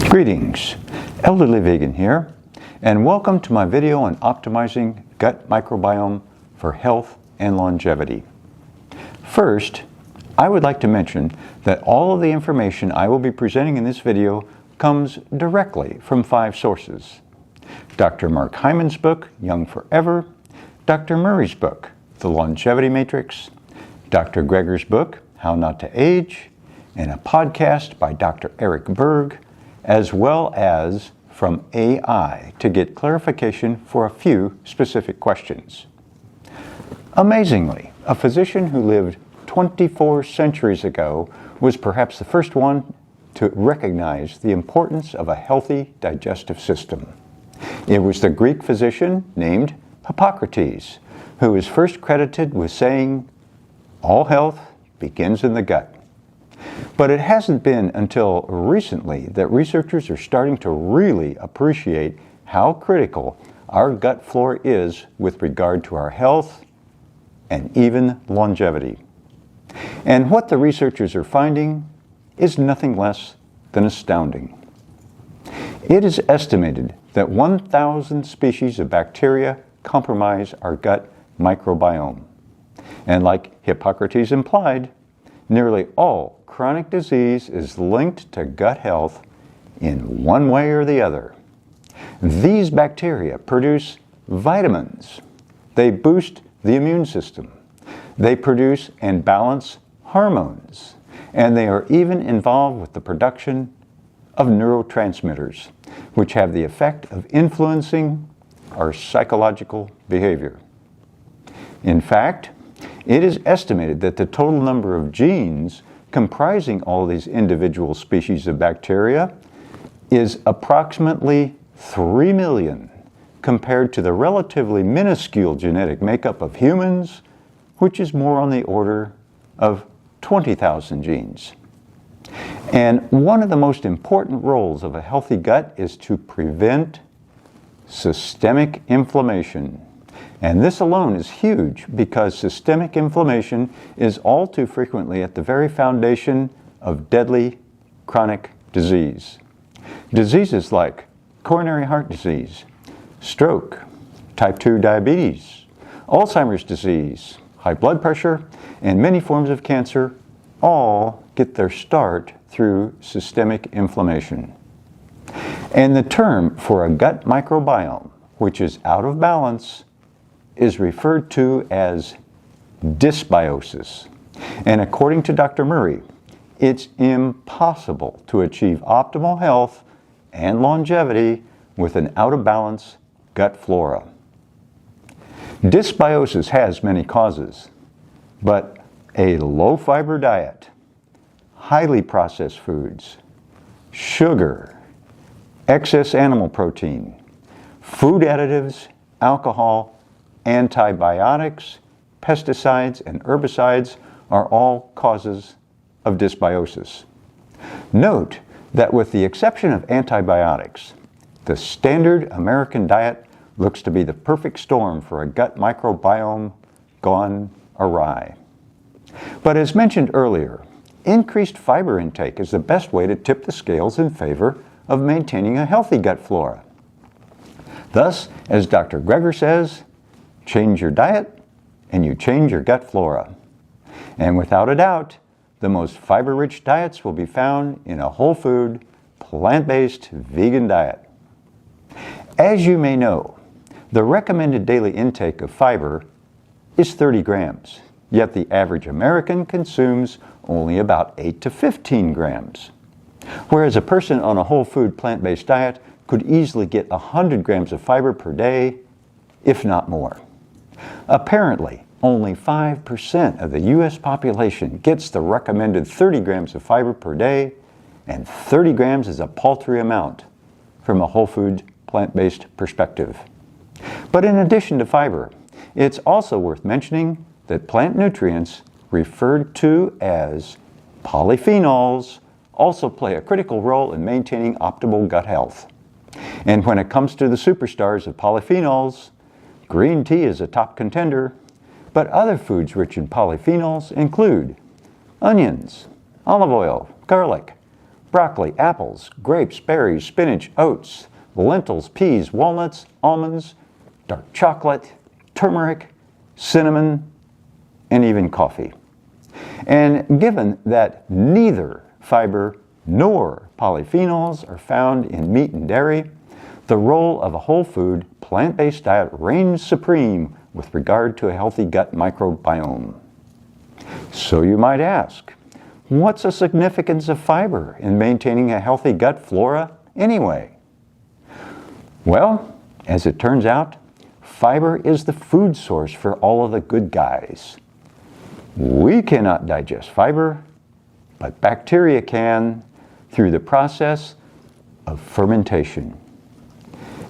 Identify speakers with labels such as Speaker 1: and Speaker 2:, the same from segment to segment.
Speaker 1: Greetings, Elderly Vegan here, and welcome to my video on optimizing gut microbiome for health and longevity. First, I would like to mention that all of the information I will be presenting in this video comes directly from 5 sources. Dr. Mark Hyman's book, Young Forever, Dr. Murray's book, The Longevity Matrix, Dr. Greger's book, How Not to Age, and a podcast by Dr. Eric Berg, as well as from AI to get clarification for a few specific questions. Amazingly, a physician who lived 24 centuries ago was perhaps the first one to recognize the importance of a healthy digestive system. It was the Greek physician named Hippocrates who is first credited with saying, "All health begins in the gut." But it hasn't been until recently that researchers are starting to really appreciate how critical our gut flora is with regard to our health and even longevity. And what the researchers are finding is nothing less than astounding. It is estimated that 1,000 species of bacteria compromise our gut microbiome. And like Hippocrates implied, nearly all chronic disease is linked to gut health in one way or the other. These bacteria produce vitamins. They boost the immune system. They produce and balance hormones. And they are even involved with the production of neurotransmitters, which have the effect of influencing our psychological behavior. In fact, it is estimated that the total number of genes comprising all these individual species of bacteria is approximately 3 million compared to the relatively minuscule genetic makeup of humans, which is more on the order of 20,000 genes. And one of the most important roles of a healthy gut is to prevent systemic inflammation. And this alone is huge because systemic inflammation is all too frequently at the very foundation of deadly chronic disease. Diseases like coronary heart disease, stroke, type 2 diabetes, Alzheimer's disease, high blood pressure, and many forms of cancer all get their start through systemic inflammation. And the term for a gut microbiome, which is out of balance, is referred to as dysbiosis. And according to Dr. Murray, it's impossible to achieve optimal health and longevity with an out-of-balance gut flora. Dysbiosis has many causes, but a low-fiber diet, highly processed foods, sugar, excess animal protein, food additives, alcohol, antibiotics, pesticides, and herbicides are all causes of dysbiosis. Note that with the exception of antibiotics, the standard American diet looks to be the perfect storm for a gut microbiome gone awry. But as mentioned earlier, increased fiber intake is the best way to tip the scales in favor of maintaining a healthy gut flora. Thus, as Dr. Greger says, change your diet and you change your gut flora. And without a doubt, the most fiber-rich diets will be found in a whole food, plant-based vegan diet. As you may know, the recommended daily intake of fiber is 30 grams, yet the average American consumes only about 8 to 15 grams. Whereas a person on a whole food plant-based diet could easily get 100 grams of fiber per day, if not more. Apparently, only 5% of the U.S. population gets the recommended 30 grams of fiber per day, and 30 grams is a paltry amount from a whole food plant-based perspective. But in addition to fiber, it's also worth mentioning that plant nutrients, referred to as polyphenols, also play a critical role in maintaining optimal gut health. And when it comes to the superstars of polyphenols, green tea is a top contender, but other foods rich in polyphenols include onions, olive oil, garlic, broccoli, apples, grapes, berries, spinach, oats, lentils, peas, walnuts, almonds, dark chocolate, turmeric, cinnamon, and even coffee. And given that neither fiber nor polyphenols are found in meat and dairy, the role of a whole food, plant-based diet reigns supreme with regard to a healthy gut microbiome. So you might ask, what's the significance of fiber in maintaining a healthy gut flora anyway? Well, as it turns out, fiber is the food source for all of the good guys. We cannot digest fiber, but bacteria can through the process of fermentation.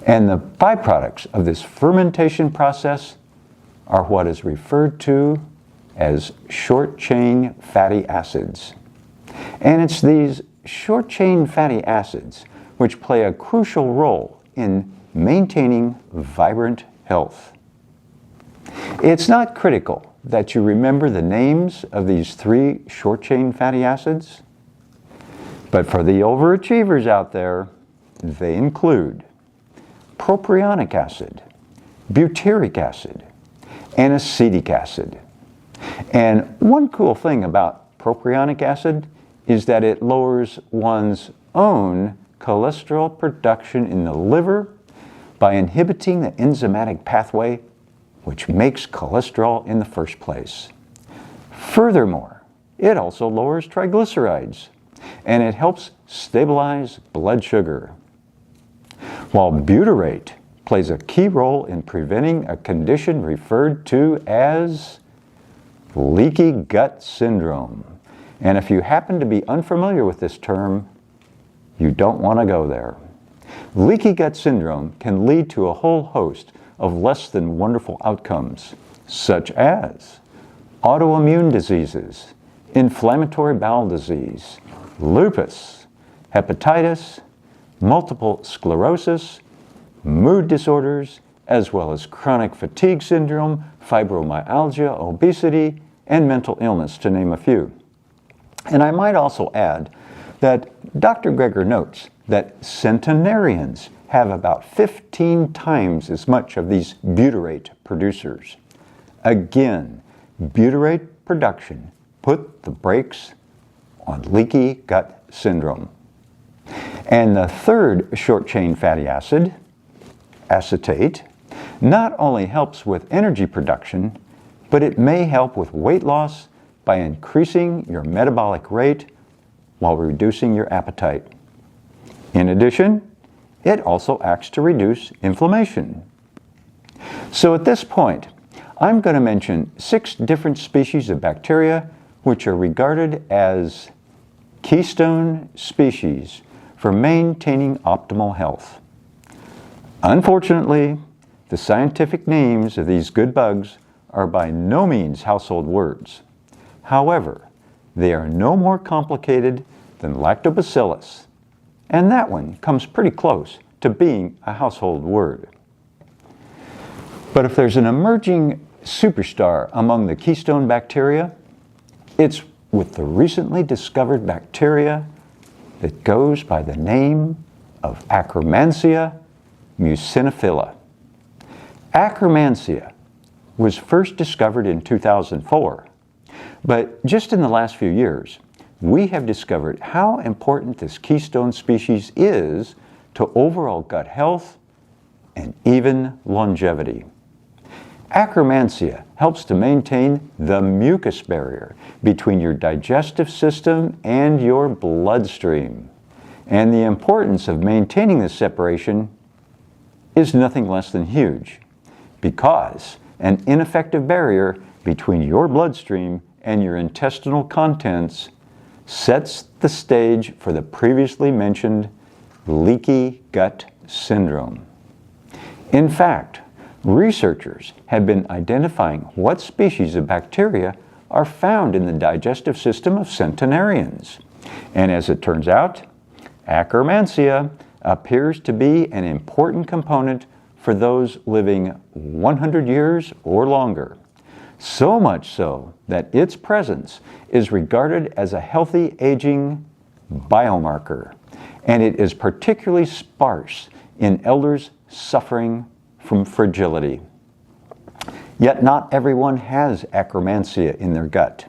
Speaker 1: And the byproducts of this fermentation process are what is referred to as short-chain fatty acids. And it's these short-chain fatty acids which play a crucial role in maintaining vibrant health. It's not critical that you remember the names of these 3 short-chain fatty acids, but for the overachievers out there, they include propionic acid, butyric acid, and acetic acid. And one cool thing about propionic acid is that it lowers one's own cholesterol production in the liver by inhibiting the enzymatic pathway which makes cholesterol in the first place. Furthermore, it also lowers triglycerides, and it helps stabilize blood sugar. While butyrate plays a key role in preventing a condition referred to as leaky gut syndrome. And if you happen to be unfamiliar with this term, you don't want to go there. Leaky gut syndrome can lead to a whole host of less than wonderful outcomes, such as autoimmune diseases, inflammatory bowel disease, lupus, hepatitis, multiple sclerosis, mood disorders, as well as chronic fatigue syndrome, fibromyalgia, obesity, and mental illness, to name a few. And I might also add that Dr. Greger notes that centenarians have about 15 times as much of these butyrate producers. Again, butyrate production put the brakes on leaky gut syndrome. And the third short-chain fatty acid, acetate, not only helps with energy production, but it may help with weight loss by increasing your metabolic rate while reducing your appetite. In addition, it also acts to reduce inflammation. So at this point, I'm going to mention 6 different species of bacteria which are regarded as keystone species for maintaining optimal health. Unfortunately, the scientific names of these good bugs are by no means household words. However, they are no more complicated than lactobacillus, and that one comes pretty close to being a household word. But if there's an emerging superstar among the keystone bacteria, it's with the recently discovered bacteria that goes by the name of Akkermansia muciniphila. Akkermansia was first discovered in 2004, but just in the last few years, we have discovered how important this keystone species is to overall gut health and even longevity. Akkermansia helps to maintain the mucus barrier between your digestive system and your bloodstream. And the importance of maintaining this separation is nothing less than huge, because an ineffective barrier between your bloodstream and your intestinal contents sets the stage for the previously mentioned leaky gut syndrome. In fact, researchers have been identifying what species of bacteria are found in the digestive system of centenarians. And as it turns out, Akkermansia appears to be an important component for those living 100 years or longer. So much so that its presence is regarded as a healthy aging biomarker, and it is particularly sparse in elders suffering from fragility. Yet not everyone has akkermansia in their gut.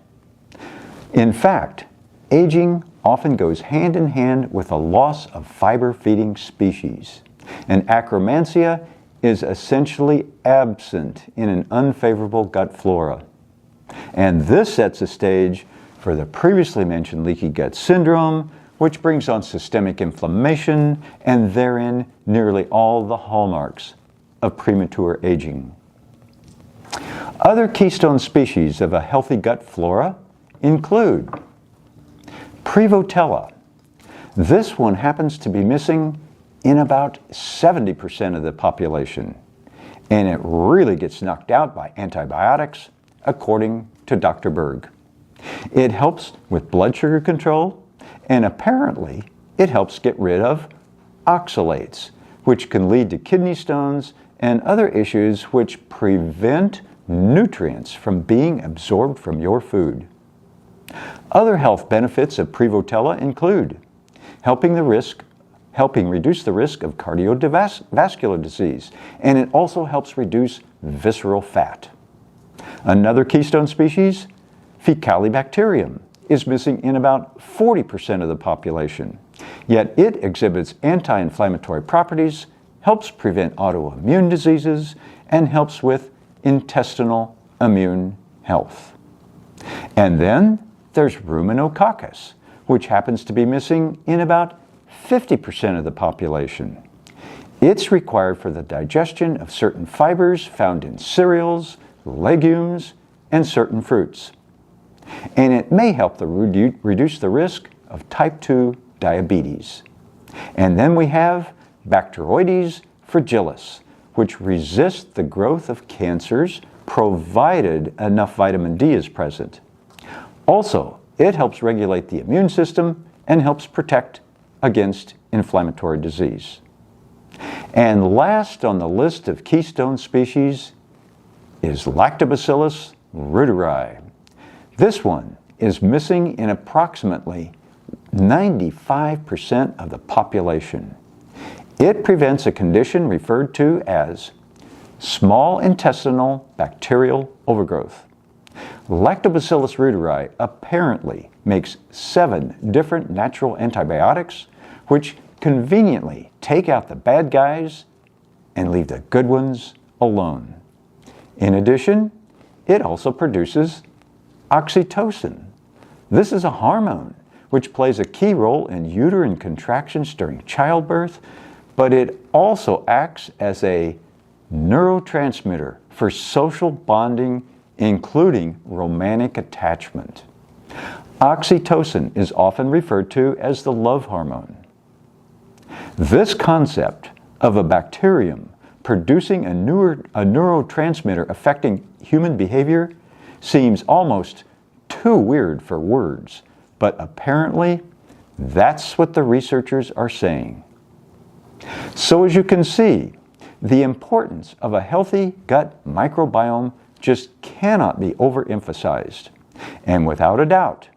Speaker 1: In fact, aging often goes hand in hand with a loss of fiber-feeding species, and akkermansia is essentially absent in an unfavorable gut flora. And this sets the stage for the previously mentioned leaky gut syndrome, which brings on systemic inflammation and therein nearly all the hallmarks of premature aging. Other keystone species of a healthy gut flora include Prevotella. This one happens to be missing in about 70% of the population, and it really gets knocked out by antibiotics, according to Dr. Berg. It helps with blood sugar control, and apparently it helps get rid of oxalates, which can lead to kidney stones and other issues which prevent nutrients from being absorbed from your food. Other health benefits of Prevotella include helping reduce the risk of cardiovascular disease, and it also helps reduce visceral fat. Another keystone species, Faecalibacterium, is missing in about 40% of the population, yet it exhibits anti-inflammatory properties, helps prevent autoimmune diseases, and helps with intestinal immune health. And then there's Ruminococcus, which happens to be missing in about 50% of the population. It's required for the digestion of certain fibers found in cereals, legumes, and certain fruits. And it may help reduce the risk of type 2 diabetes. And then we have Bacteroides fragilis, which resists the growth of cancers provided enough vitamin D is present. Also, it helps regulate the immune system and helps protect against inflammatory disease. And last on the list of keystone species is Lactobacillus reuteri. This one is missing in approximately 95% of the population. It prevents a condition referred to as small intestinal bacterial overgrowth. Lactobacillus reuteri apparently makes 7 different natural antibiotics, which conveniently take out the bad guys and leave the good ones alone. In addition, it also produces oxytocin. This is a hormone which plays a key role in uterine contractions during childbirth, but it also acts as a neurotransmitter for social bonding, including romantic attachment. Oxytocin is often referred to as the love hormone. This concept of a bacterium producing a neurotransmitter affecting human behavior seems almost too weird for words, but apparently that's what the researchers are saying. So as you can see, the importance of a healthy gut microbiome just cannot be overemphasized. And without a doubt,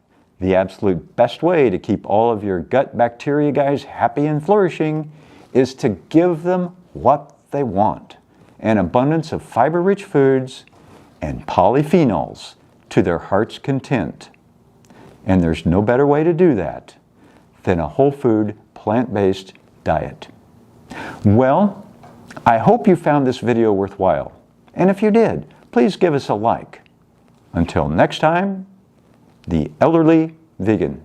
Speaker 1: the absolute best way to keep all of your gut bacteria guys happy and flourishing is to give them what they want: an abundance of fiber-rich foods and polyphenols to their heart's content. And there's no better way to do that than a whole food, plant-based diet. Well, I hope you found this video worthwhile. And if you did, please give us a like. Until next time, the Elderly Vegan.